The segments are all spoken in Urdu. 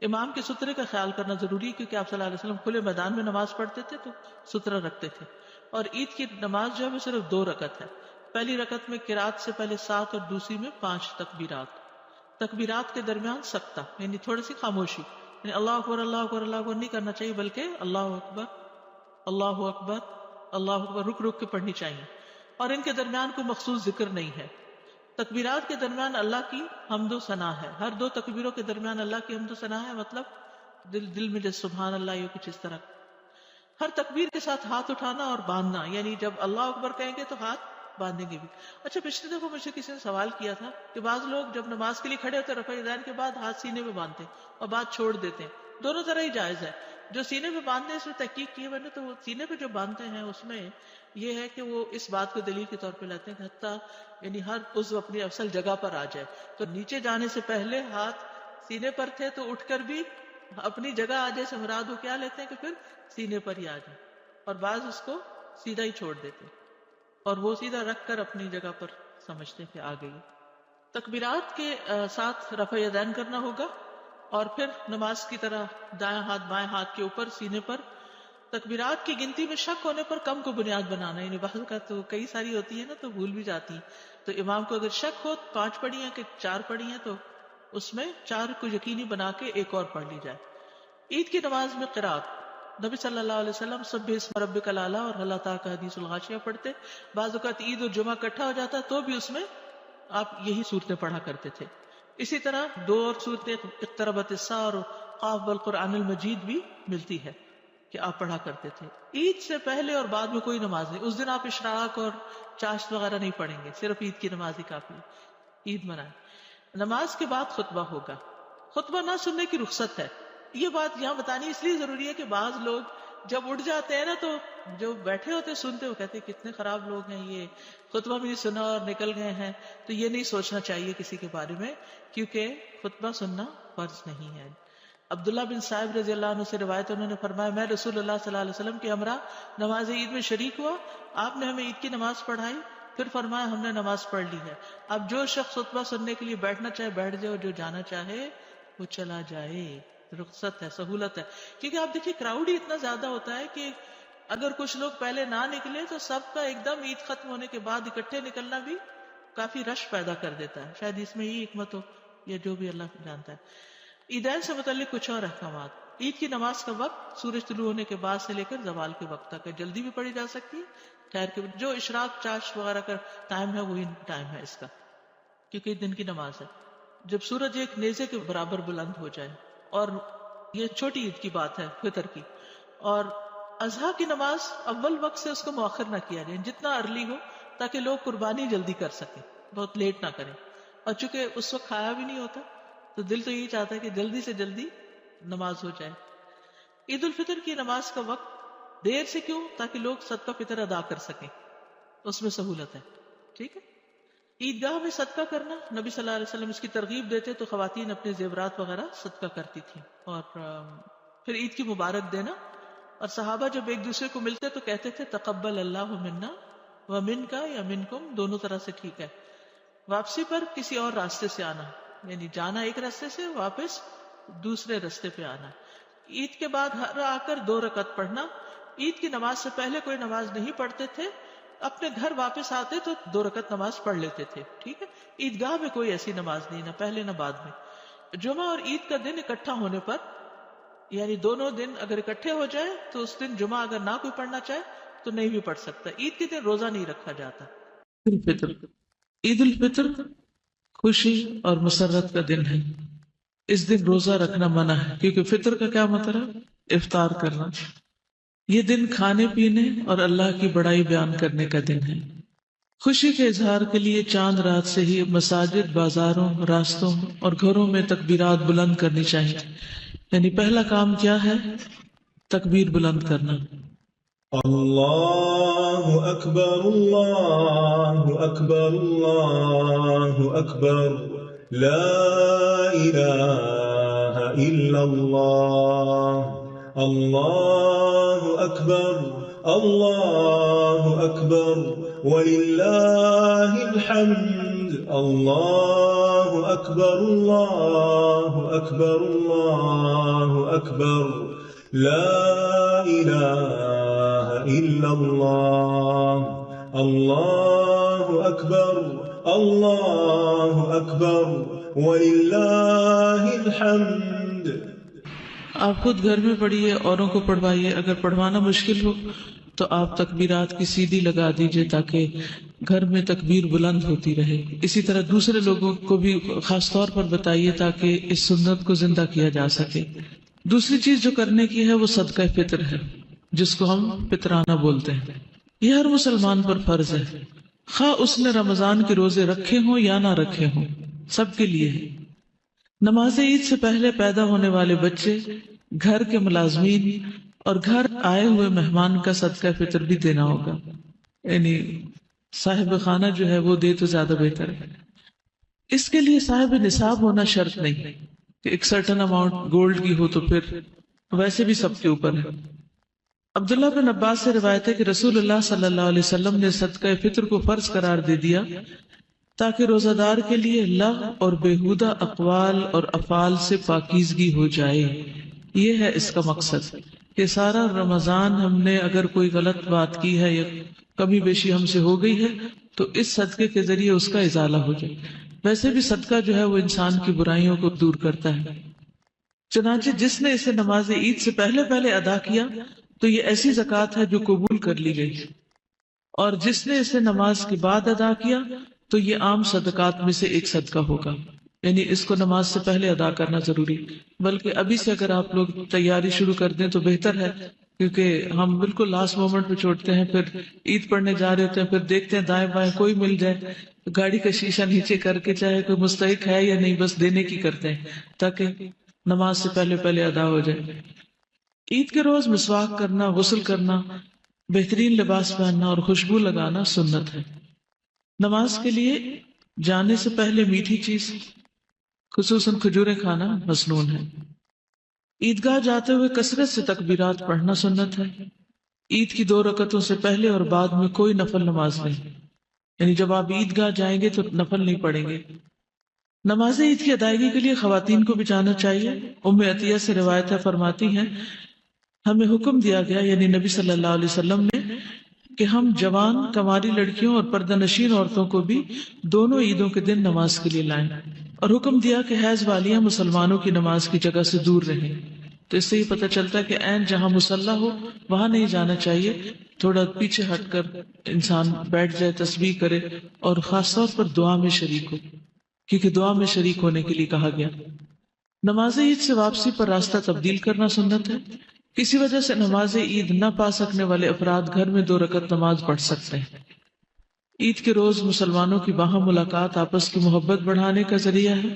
امام کے سترے کا خیال کرنا ضروری ہے، کیونکہ آپ صلی اللہ علیہ وسلم کھلے میدان میں نماز پڑھتے تھے تو سترہ رکھتے تھے. اور عید کی نماز جو ہے وہ صرف 2 رکعت ہے. پہلی رکعت میں قرات سے پہلے 7 اور دوسری میں 5 تکبیرات. تکبیرات کے درمیان سکتہ یعنی تھوڑی سی خاموشی، یعنی اللہ اکبر اللہ اکبر اللہ اکبر نہیں کرنا چاہیے، بلکہ اللہ اکبر اللہ اکبر اللہ اکبر رک رک کے پڑھنی چاہیے. اور ان کے درمیان کوئی مخصوص ذکر نہیں ہے. تکبیرات کے درمیان اللہ کی حمد و ثنا ہے. ہر 2 تکبیروں کے درمیان اللہ کی حمد و ثنا ہے، مطلب دل میں جیسے سبحان اللہ یا کچھ اس طرح. ہر تکبیر کے ساتھ ہاتھ اٹھانا اور باندھنا، یعنی جب اللہ اکبر کہیں گے تو ہاتھ باندھیں گے بھی. اچھا، پچھلی دفعہ مجھ سے کسی نے سوال کیا تھا کہ بعض لوگ جب نماز کے لیے کھڑے ہوتے رفع یدین کے بعد ہاتھ سینے میں باندھتے ہیں اور بعد چھوڑ دیتے ہیں. دونوں طرح ہی جائز ہے. جو سینے میں باندھتے ہیں اس میں تحقیق کی ہے میں نے، تو وہ سینے پہ جو باندھتے ہیں اس میں یہ ہے کہ وہ اس بات کو دلیل کے طور پہ لاتے ہیں کہ حتیٰ یعنی ہر عضو اپنی اصل جگہ پر آ جائے. تو نیچے جانے سے پہلے ہاتھ سینے پر تھے تو اٹھ کر بھی اپنی جگہ آ جائے سے مراد وہ کیا لیتے ہیں کہ پھر سینے پر ہی آ جائے. اور بعض اس کو سیدھا ہی چھوڑ دیتے اور وہ سیدھا رکھ کر اپنی جگہ پر سمجھتے کہ آ گئی. تکبیرات کے ساتھ رفع یدین کرنا ہوگا اور پھر نماز کی طرح دائیں ہاتھ بائیں ہاتھ کے اوپر سینے پر. تکبیرات کی گنتی میں شک ہونے پر کم کو بنیاد بنانا، یعنی بعض کا تو کئی ساری ہوتی ہے نا تو بھول بھی جاتی ہیں. تو امام کو اگر شک ہو 5 پڑھی ہیں کہ 4 پڑھی ہیں تو اس میں 4 کو یقینی بنا کے ایک اور پڑھ لی جائے. عید کی نماز میں قرات نبی صلی اللہ علیہ وسلم سبح اسم ربک الاعلی اور حل اتاک حدیث الغاشیہ پڑھتے. بعض اوقات عید اور جمعہ اکٹھا ہو جاتا تو بھی اس میں آپ یہی صورتیں پڑھا کرتے تھے. اسی طرح 2 اور صورتیں اقتربت الساعہ اور قاف والقرآن المجید بھی ملتی ہے کہ آپ پڑھا کرتے تھے. عید سے پہلے اور بعد میں کوئی نماز نہیں. اس دن آپ اشراق اور چاشت وغیرہ نہیں پڑھیں گے، صرف عید کی نماز ہی کافی ہے. عید منائیں. نماز کے بعد خطبہ ہوگا. خطبہ نہ سننے کی رخصت ہے. یہ بات یہاں بتانی اس لیے ضروری ہے کہ بعض لوگ جب اٹھ جاتے ہیں نا تو جو بیٹھے ہوتے سنتے وہ کہتے ہیں کتنے خراب لوگ ہیں، یہ خطبہ بھی نہیں سنا اور نکل گئے ہیں. تو یہ نہیں سوچنا چاہیے کسی کے بارے میں، کیونکہ خطبہ سننا فرض نہیں ہے. عبداللہ بن صاحب رضی اللہ عنہ سے روایت، انہوں نے فرمایا میں رسول اللہ صلی اللہ علیہ وسلم کے ہمراہ نماز عید میں شریک ہوا. آپ نے ہمیں عید کی نماز پڑھائی، پھر فرمایا ہم نے نماز پڑھ لی ہے. اب جو شخص خطبہ سننے کے لیے بیٹھنا چاہے بیٹھ جائے اور جو جانا چاہے وہ چلا جائے. رخصت ہے، سہولت ہے. کیونکہ آپ دیکھیے کراؤڈ ہی اتنا زیادہ ہوتا ہے کہ اگر کچھ لوگ پہلے نہ نکلے تو سب کا ایک دم عید ختم ہونے کے بعد اکٹھے نکلنا بھی کافی رش پیدا کر دیتا ہے. شاید اس میں یہ حکمت ہو یا جو بھی اللہ جانتا ہے. عیدین سے متعلق کچھ اور احکامات. عید کی نماز کا وقت سورج طلوع ہونے کے بعد سے لے کر زوال کے وقت تک ہے. جلدی بھی پڑھی جا سکتی ہے، ٹھہر کے. جو اشراق چاش وغیرہ کا ٹائم ہے وہی ٹائم ہے اس کا، کیونکہ دن کی نماز ہے. جب سورج ایک نیزے کے برابر بلند ہو جائے، اور یہ چھوٹی عید کی بات ہے فطر کی. اور اضحیٰ کی نماز اول وقت سے اس کو مؤخر نہ کیا جائے، جتنا ارلی ہو تاکہ لوگ قربانی جلدی کر سکیں، بہت لیٹ نہ کریں. اور چونکہ اس وقت کھایا بھی نہیں ہوتا تو دل تو یہی چاہتا ہے کہ جلدی سے جلدی نماز ہو جائے. عید الفطر کی نماز کا وقت دیر سے کیوں؟ تاکہ لوگ صدقہ فطر ادا کر سکیں، اس میں سہولت ہے. ٹھیک ہے. عیدگاہ میں صدقہ کرنا، نبی صلی اللہ علیہ وسلم اس کی ترغیب دیتے تو خواتین اپنے زیورات وغیرہ صدقہ کرتی تھیں. اور پھر عید کی مبارک دینا. اور صحابہ جب ایک دوسرے کو ملتے تو کہتے تھے تقبل اللہ منا ومنکا یا منکم، دونوں طرح سے ٹھیک ہے. واپسی پر کسی اور راستے سے آنا، یعنی جانا ایک راستے سے، واپس دوسرے راستے پہ آنا. عید کے بعد ہر آ کر 2 رکعت پڑھنا. عید کی نماز سے پہلے کوئی نماز نہیں پڑھتے تھے، اپنے گھر واپس آتے تو 2 رکعت نماز پڑھ لیتے تھے. ٹھیک ہے. عیدگاہ میں کوئی ایسی نماز نہیں، نہ پہلے نہ بعد میں. جمعہ اور عید کا دن اکٹھا ہونے پر، یعنی دونوں دن اگر اکٹھے ہو جائے تو اس دن جمعہ اگر نہ کوئی پڑھنا چاہے تو نہیں بھی پڑھ سکتا. عید کے دن روزہ نہیں رکھا جاتا. الفطر. عید الفطر خوشی اور مسرت کا دن ہے. اس دن روزہ رکھنا منع ہے، کیونکہ فطر کا کیا مطلب؟ افطار کرنا. یہ دن کھانے پینے اور اللہ کی بڑائی بیان کرنے کا دن ہے. خوشی کے اظہار کے لیے چاند رات سے ہی مساجد، بازاروں، راستوں اور گھروں میں تکبیرات بلند کرنی چاہیے. یعنی پہلا کام کیا ہے؟ تکبیر بلند کرنا. اللہ اکبر اللہ اکبر اللہ اکبر لا الہ الا اللہ اللہ اکبر اللہ اکبر وللہ الحمد اللہ أكبر الله أكبر الله أكبر لا إله إلا الله الله أكبر الله أكبر ولله الحمد. آپ خود گھر میں پڑھیے، اوروں کو پڑھوائیے. اگر پڑھوانا مشکل ہو تو آپ تکبیرات کی سیدھی لگا دیجئے تاکہ گھر میں تکبیر بلند ہوتی رہے. اسی طرح دوسرے لوگوں کو بھی خاص طور پر بتائیے تاکہ اس سنت کو زندہ کیا جا سکے. دوسری چیز جو کرنے کی ہے وہ صدقہ فطر ہے، جس کو ہم فطرانہ بولتے ہیں. یہ ہر مسلمان پر فرض ہے، خواہ اس نے رمضان کے روزے رکھے ہوں یا نہ رکھے ہوں، سب کے لیے ہے. نماز عید سے پہلے پیدا ہونے والے بچے، گھر کے ملازمین اور گھر آئے ہوئے مہمان کا صدقہ فطر بھی دینا ہوگا. یعنی صاحب خانہ جو ہے وہ دے تو زیادہ بہتر ہے. اس کے لیے صاحب نصاب ہونا شرط نہیں کہ ایک سرٹن اماؤنٹ گولڈ کی ہو، تو پھر ویسے بھی سب کے اوپر ہے. عبداللہ بن عباس سے روایت ہے کہ رسول اللہ صلی اللہ علیہ وسلم نے صدقہ فطر کو فرض قرار دے دیا تاکہ روزہ دار کے لیے لغو اور بیہودہ اقوال اور افعال سے پاکیزگی ہو جائے. یہ ہے اس کا مقصد کہ سارا رمضان ہم نے اگر کوئی غلط بات کی ہے یا کمی بیشی ہم سے ہو گئی ہے تو اس صدقے کے ذریعے اس کا ازالہ ہو جائے. ویسے بھی صدقہ جو ہے وہ انسان کی برائیوں کو دور کرتا ہے. چنانچہ جس نے اسے نماز عید سے پہلے ادا کیا تو یہ ایسی زکوٰۃ ہے جو قبول کر لی گئی، اور جس نے اسے نماز کے بعد ادا کیا تو یہ عام صدقات میں سے ایک صدقہ ہوگا. یعنی اس کو نماز سے پہلے ادا کرنا ضروری، بلکہ ابھی سے اگر آپ لوگ تیاری شروع کر دیں تو بہتر ہے، کیونکہ ہم بالکل لاسٹ مومنٹ پہ چھوڑتے ہیں. پھر عید پڑھنے جا رہے ہوتے ہیں، پھر دیکھتے ہیں دائیں بائیں کوئی مل جائے تو گاڑی کا شیشہ نیچے کر کے چاہے کوئی مستحق ہے یا نہیں بس دینے کی کرتے ہیں تاکہ نماز سے پہلے ادا ہو جائے. عید کے روز مسواک کرنا، غسل کرنا، بہترین لباس پہننا اور خوشبو لگانا سنت ہے. نماز کے لیے جانے سے پہلے میٹھی چیز خصوصاً کھجوریں کھانا مسنون ہے. عیدگاہ جاتے ہوئے کثرت سے تکبیرات پڑھنا سنت ہے. عید کی 2 رکعتوں سے پہلے اور بعد میں کوئی نفل نماز نہیں، یعنی جب آپ عیدگاہ جائیں گے تو نفل نہیں پڑھیں گے. نماز عید کی ادائیگی کے لیے خواتین کو بھی جانا چاہیے. ام عطیہ سے روایت ہے، فرماتی ہیں ہمیں حکم دیا گیا، یعنی نبی صلی اللہ علیہ وسلم نے، کہ ہم جوان کماری لڑکیوں اور پردہ نشین عورتوں کو بھی دونوں عیدوں کے دن نماز کے لیے لائیں، اور حکم دیا کہ حیض والیاں مسلمانوں کی نماز کی جگہ سے دور رہیں. تو اس سے یہ پتہ چلتا ہے کہ عین جہاں مصلی ہو وہاں نہیں جانا چاہیے، تھوڑا پیچھے ہٹ کر انسان بیٹھ جائے، تسبیح کرے اور خاص طور پر دعا میں شریک ہو، کیونکہ دعا میں شریک ہونے کے لیے کہا گیا. نماز عید سے واپسی پر راستہ تبدیل کرنا سنت ہے. کسی وجہ سے نماز عید نہ پا سکنے والے افراد گھر میں 2 رکعت نماز پڑھ سکتے ہیں. عید کے روز مسلمانوں کی باہم ملاقات آپس کی محبت بڑھانے کا ذریعہ ہے.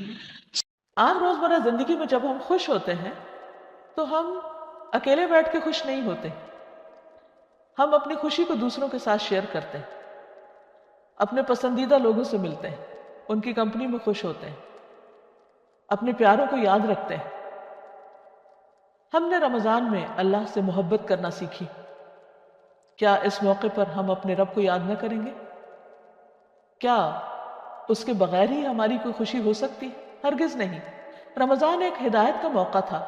عام روزمرہ زندگی میں جب ہم خوش ہوتے ہیں تو ہم اکیلے بیٹھ کے خوش نہیں ہوتے، ہم اپنی خوشی کو دوسروں کے ساتھ شیئر کرتے ہیں، اپنے پسندیدہ لوگوں سے ملتے ہیں، ان کی کمپنی میں خوش ہوتے ہیں، اپنے پیاروں کو یاد رکھتے ہیں. ہم نے رمضان میں اللہ سے محبت کرنا سیکھی. کیا اس موقع پر ہم اپنے رب کو یاد نہ کریں گے؟ کیا اس کے بغیر ہی ہماری کوئی خوشی ہو سکتی؟ ہرگز نہیں. رمضان ایک ہدایت کا موقع تھا.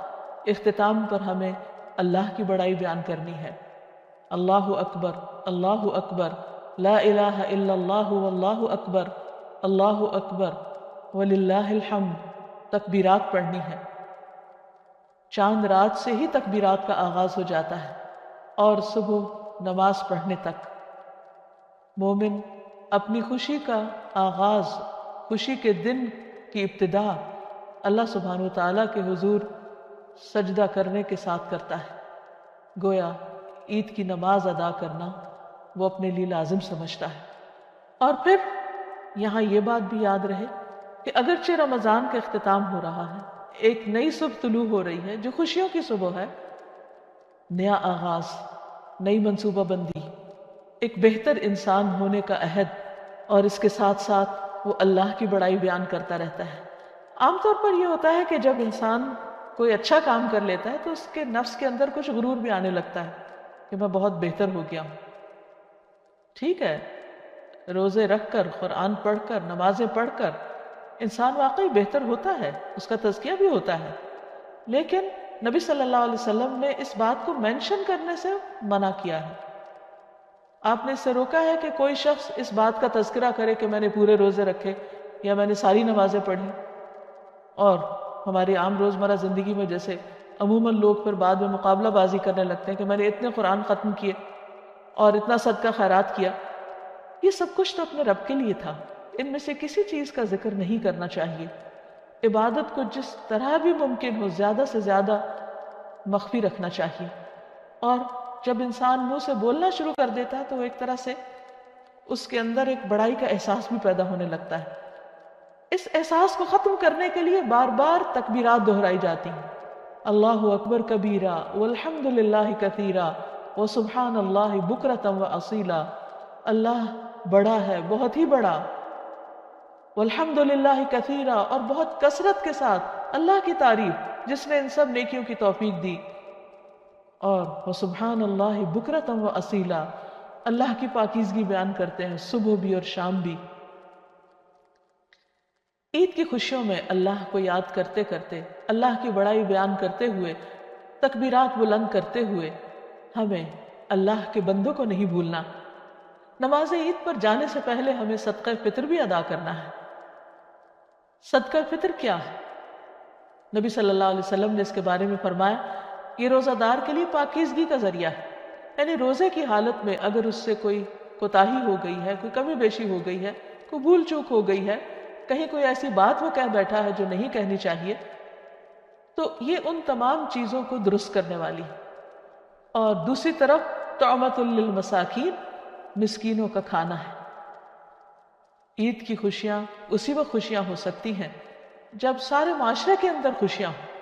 اختتام پر ہمیں اللہ کی بڑائی بیان کرنی ہے. اللہ اکبر، اللہ اکبر، لا الہ الا اللہ واللہ اکبر، اللہ اکبر وللہ الحمد. تکبیرات پڑھنی ہے. چاند رات سے ہی تکبیرات کا آغاز ہو جاتا ہے اور صبح نماز پڑھنے تک. مومن اپنی خوشی کا آغاز، خوشی کے دن کی ابتدا اللہ سبحانہ و تعالیٰ کے حضور سجدہ کرنے کے ساتھ کرتا ہے. گویا عید کی نماز ادا کرنا وہ اپنے لیے لازم سمجھتا ہے. اور پھر یہاں یہ بات بھی یاد رہے کہ اگرچہ رمضان کا اختتام ہو رہا ہے، ایک نئی صبح طلوع ہو رہی ہے جو خوشیوں کی صبح ہے. نیا آغاز، نئی منصوبہ بندی، ایک بہتر انسان ہونے کا عہد، اور اس کے ساتھ ساتھ وہ اللہ کی بڑائی بیان کرتا رہتا ہے. عام طور پر یہ ہوتا ہے کہ جب انسان کوئی اچھا کام کر لیتا ہے تو اس کے نفس کے اندر کچھ غرور بھی آنے لگتا ہے کہ میں بہت بہتر ہو گیا ہوں. ٹھیک ہے، روزے رکھ کر، قرآن پڑھ کر، نمازیں پڑھ کر انسان واقعی بہتر ہوتا ہے، اس کا تزکیہ بھی ہوتا ہے، لیکن نبی صلی اللہ علیہ وسلم نے اس بات کو مینشن کرنے سے منع کیا ہے. آپ نے اس سے روکا ہے کہ کوئی شخص اس بات کا تذکرہ کرے کہ میں نے پورے روزے رکھے یا میں نے ساری نمازیں پڑھی. اور ہماری عام روزمرہ زندگی میں جیسے عموماً لوگ پھر بعد میں مقابلہ بازی کرنے لگتے ہیں کہ میں نے اتنے قرآن ختم کیے اور اتنا صدقہ خیرات کیا. یہ سب کچھ تو اپنے رب کے لیے تھا، ان میں سے کسی چیز کا ذکر نہیں کرنا چاہیے. عبادت کو جس طرح بھی ممکن ہو زیادہ سے زیادہ مخفی رکھنا چاہیے. اور جب انسان منہ سے بولنا شروع کر دیتا ہے تو ایک طرح سے اس کے اندر ایک بڑائی کا احساس بھی پیدا ہونے لگتا ہے. اس احساس کو ختم کرنے کے لیے بار بار تکبیرات دہرائی جاتی ہیں. اللہ اکبر کبیرہ والحمد للہ کثیرہ وسبحان اللہ بکرۃ واصیلا. اللہ بڑا ہے، بہت ہی بڑا. والحمد للہ کثیرہ، اور بہت کثرت کے ساتھ اللہ کی تعریف جس نے ان سب نیکیوں کی توفیق دی. اور وسبحان اللہ بکرۃ واصیلا، اللہ کی پاکیزگی بیان کرتے ہیں صبح بھی اور شام بھی. عید کی خوشیوں میں اللہ کو یاد کرتے کرتے، اللہ کی بڑائی بیان کرتے ہوئے، تکبیرات بلند کرتے ہوئے ہمیں اللہ کے بندوں کو نہیں بھولنا. نماز عید پر جانے سے پہلے ہمیں صدقہ فطر بھی ادا کرنا ہے. صدقہ فطر کیا ہے؟ نبی صلی اللہ علیہ وسلم نے اس کے بارے میں فرمایا یہ روزہ دار کے لیے پاکیزگی کا ذریعہ ہے. یعنی روزے کی حالت میں اگر اس سے کوئی کوتاہی ہو گئی ہے، کوئی کمی بیشی ہو گئی ہے، کوئی بھول چوک ہو گئی ہے، کہیں کوئی ایسی بات وہ کہہ بیٹھا ہے جو نہیں کہنی چاہیے، تو یہ ان تمام چیزوں کو درست کرنے والی ہے. اور دوسری طرف طعمۃ للمساکین، مسکینوں کا کھانا ہے. عید کی خوشیاں اسی وقت خوشیاں ہو سکتی ہیں جب سارے معاشرے کے اندر خوشیاں ہوں،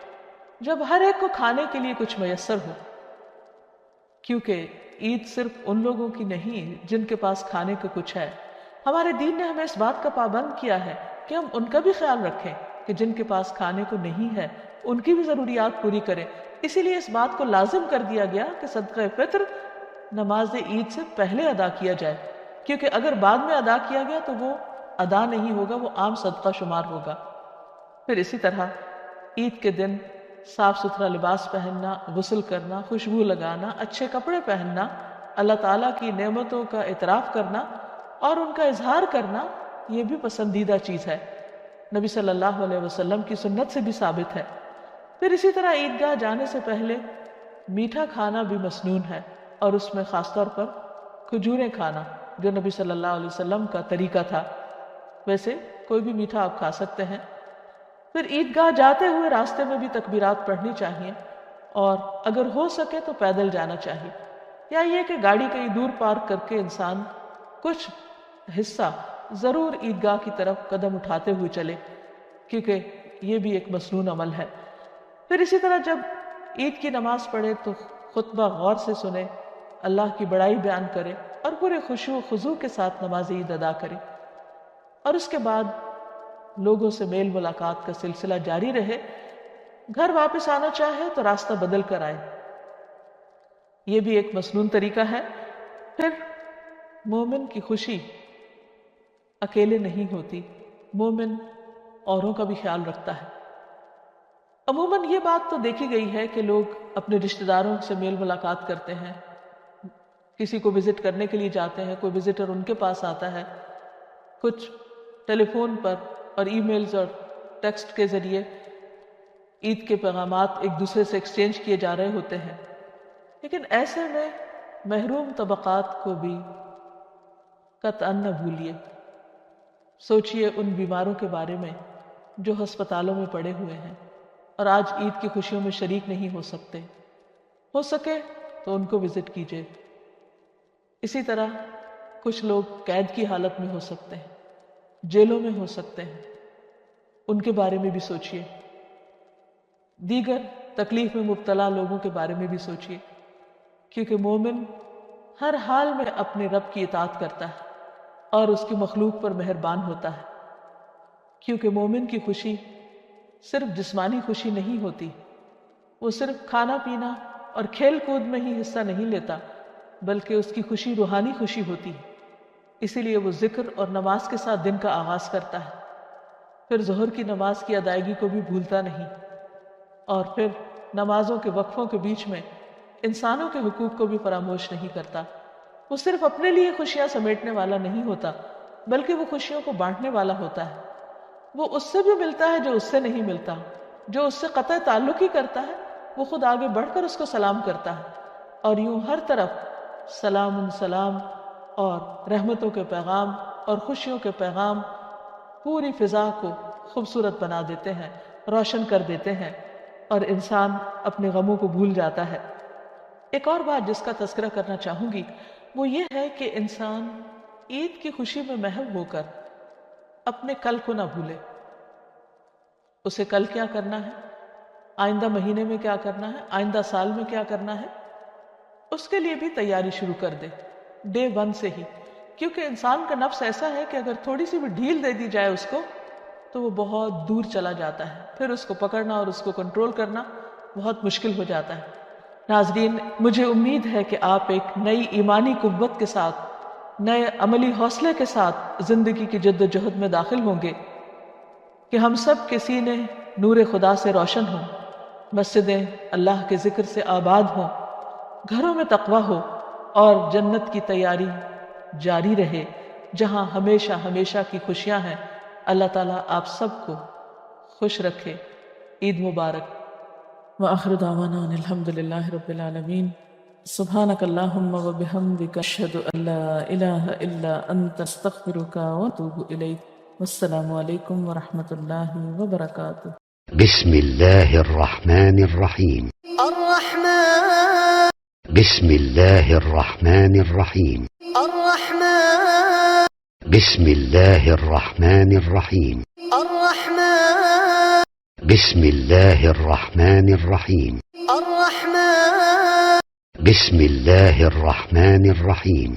جب ہر ایک کو کھانے کے لیے کچھ میسر ہو. کیونکہ عید صرف ان لوگوں کی نہیں جن کے پاس کھانے کو کچھ ہے. ہمارے دین نے ہمیں اس بات کا پابند کیا ہے کہ ہم ان کا بھی خیال رکھیں کہ جن کے پاس کھانے کو نہیں ہے ان کی بھی ضروریات پوری کریں. اسی لیے اس بات کو لازم کر دیا گیا کہ صدقہ فطر نماز عید سے پہلے ادا کیا جائے، کیونکہ اگر بعد میں ادا کیا گیا تو وہ ادا نہیں ہوگا، وہ عام صدقہ شمار ہوگا. پھر اسی طرح عید کے دن صاف ستھرا لباس پہننا، غسل کرنا، خوشبو لگانا، اچھے کپڑے پہننا، اللہ تعالیٰ کی نعمتوں کا اعتراف کرنا اور ان کا اظہار کرنا، یہ بھی پسندیدہ چیز ہے، نبی صلی اللہ علیہ وسلم کی سنت سے بھی ثابت ہے. پھر اسی طرح عیدگاہ جانے سے پہلے میٹھا کھانا بھی مسنون ہے، اور اس میں خاص طور پر کھجوریں کھانا جو نبی صلی اللہ علیہ وسلم کا طریقہ تھا. ویسے کوئی بھی میٹھا آپ کھا سکتے ہیں. پھر عیدگاہ جاتے ہوئے راستے میں بھی تکبیرات پڑھنی چاہیے، اور اگر ہو سکے تو پیدل جانا چاہیے، یا یہ کہ گاڑی کہیں دور پارک کر کے انسان کچھ حصہ ضرور عیدگاہ کی طرف قدم اٹھاتے ہوئے چلے، کیونکہ یہ بھی ایک مسنون عمل ہے. پھر اسی طرح جب عید کی نماز پڑھے تو خطبہ غور سے سنے، اللہ کی بڑائی بیان کرے اور پورے خشوع و خضوع کے ساتھ نماز عید ادا کرے. اور اس کے بعد لوگوں سے میل ملاقات کا سلسلہ جاری رہے. گھر واپس آنا چاہے تو راستہ بدل کر آئے، یہ بھی ایک مسنون طریقہ ہے. پھر مومن کی خوشی اکیلے نہیں ہوتی، مومن اوروں کا بھی خیال رکھتا ہے. عموماً یہ بات تو دیکھی گئی ہے کہ لوگ اپنے رشتہ داروں سے میل ملاقات کرتے ہیں، کسی کو وزٹ کرنے کے لیے جاتے ہیں، کوئی وزٹر ان کے پاس آتا ہے، کچھ ٹیلی فون پر اور ای میلز اور ٹیکسٹ کے ذریعے عید کے پیغامات ایک دوسرے سے ایکسچینج کیے جا رہے ہوتے ہیں. لیکن ایسے میں محروم طبقات کو بھی قطعاً نہ بھولیے. سوچئے ان بیماروں کے بارے میں جو ہسپتالوں میں پڑے ہوئے ہیں اور آج عید کی خوشیوں میں شریک نہیں ہو سکتے. ہو سکے تو ان کو وزٹ کیجیے. اسی طرح کچھ لوگ قید کی حالت میں ہو سکتے ہیں، جیلوں میں ہو سکتے ہیں، ان کے بارے میں بھی سوچئے. دیگر تکلیف میں مبتلا لوگوں کے بارے میں بھی سوچئے، کیونکہ مومن ہر حال میں اپنے رب کی اطاعت کرتا ہے اور اس کی مخلوق پر مہربان ہوتا ہے. کیونکہ مومن کی خوشی صرف جسمانی خوشی نہیں ہوتی، وہ صرف کھانا پینا اور کھیل کود میں ہی حصہ نہیں لیتا، بلکہ اس کی خوشی روحانی خوشی ہوتی ہے. اسی لیے وہ ذکر اور نماز کے ساتھ دن کا آغاز کرتا ہے. پھر ظہر کی نماز کی ادائیگی کو بھی بھولتا نہیں، اور پھر نمازوں کے وقفوں کے بیچ میں انسانوں کے حقوق کو بھی فراموش نہیں کرتا۔ وہ صرف اپنے لیے خوشیاں سمیٹنے والا نہیں ہوتا، بلکہ وہ خوشیوں کو بانٹنے والا ہوتا ہے۔ وہ اس سے بھی ملتا ہے جو اس سے نہیں ملتا، جو اس سے قطع تعلق ہی کرتا ہے وہ خود آگے بڑھ کر اس کو سلام کرتا ہے، اور یوں ہر طرف سلام سلام اور رحمتوں کے پیغام اور خوشیوں کے پیغام پوری فضا کو خوبصورت بنا دیتے ہیں، روشن کر دیتے ہیں، اور انسان اپنے غموں کو بھول جاتا ہے۔ ایک اور بات جس کا تذکرہ کرنا چاہوں گی وہ یہ ہے کہ انسان عید کی خوشی میں محو ہو کر اپنے کل کو نہ بھولے۔ اسے کل کیا کرنا ہے، آئندہ مہینے میں کیا کرنا ہے، آئندہ سال میں کیا کرنا ہے، اس کے لیے بھی تیاری شروع کر دے ڈے 1 سے ہی، کیونکہ انسان کا نفس ایسا ہے کہ اگر تھوڑی سی بھی ڈھیل دے دی جائے اس کو تو وہ بہت دور چلا جاتا ہے، پھر اس کو پکڑنا اور اس کو کنٹرول کرنا بہت مشکل ہو جاتا ہے۔ ناظرین، مجھے امید ہے کہ آپ ایک نئی ایمانی قوت کے ساتھ، نئے عملی حوصلے کے ساتھ زندگی کی جد و جہد میں داخل ہوں گے، کہ ہم سب کے سینے نور خدا سے روشن ہوں، مسجدیں اللہ کے ذکر سے آباد ہوں، گھروں میں تقویٰ ہو، اور جنت کی تیاری جاری رہے جہاں ہمیشہ ہمیشہ کی خوشیاں ہیں۔ اللہ تعالیٰ آپ سب کو خوش رکھے۔ عید مبارک۔ وآخر دعوانا ان الحمد للہ رب العالمین۔ سبحانک اللہم وبحمدک، اشہد ان لا الہ الا انت، استغفرک واتوب الیک۔ والسلام علیکم ورحمۃ اللہ وبرکاتہ۔ بسم اللہ الرحمن الرحیم۔ الرحمن بسم اللہ الرحمن الرحیم۔ الرحمن بسم اللہ الرحمن الرحیم۔ الرحمن بسم اللہ الرحمن الرحیم۔ الرحمن بسم اللہ الرحمن الرحیم۔